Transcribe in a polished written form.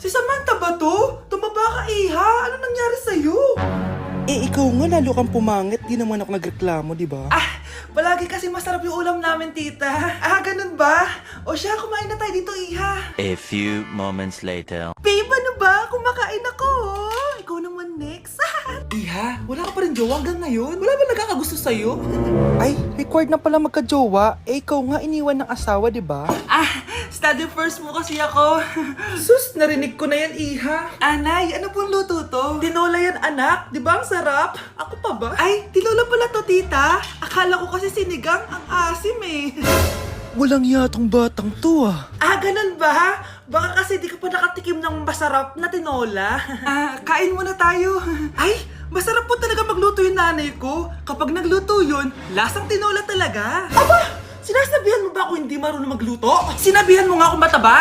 Si Samantha ba to? Tumaba ka, Iha. Ano nangyari sa'yo? Eh, ikaw nga lalo kang pumangit. Di naman ako nagreklamo, di ba? Palagi kasi masarap yung ulam namin, tita. Ganun ba? O siya, kumain na tayo dito, Iha. A few moments later. Babe, ano ba? Kumakain ako. Ikaw naman next. Iha, wala ka pa rin jowa hanggang ngayon? Wala ba nagkakagusto sa'yo? Ay, required na pala magka-jowa. Eh, ikaw nga iniwan ng asawa, di ba? Study first mo kasi ako. Sus, narinig ko na yan, Iha. Anay, ano pong luto to? Tinola yan, anak. Di ba ang sarap? Ako pa ba? Ay, tinola pala to, tita. Akala ko kasi sinigang, ang asim eh. Walang yatong batang to ah. Ganun ba? Baka kasi di ka pa nakatikim ng masarap na tinola. Kain muna tayo. Ay, masarap po talaga magluto yung nanay ko. Kapag nagluto yun, lasang tinola talaga. Aba! Sinasabihan mo ba ako hindi marunong magluto? Sinabihan mo nga ako mataba?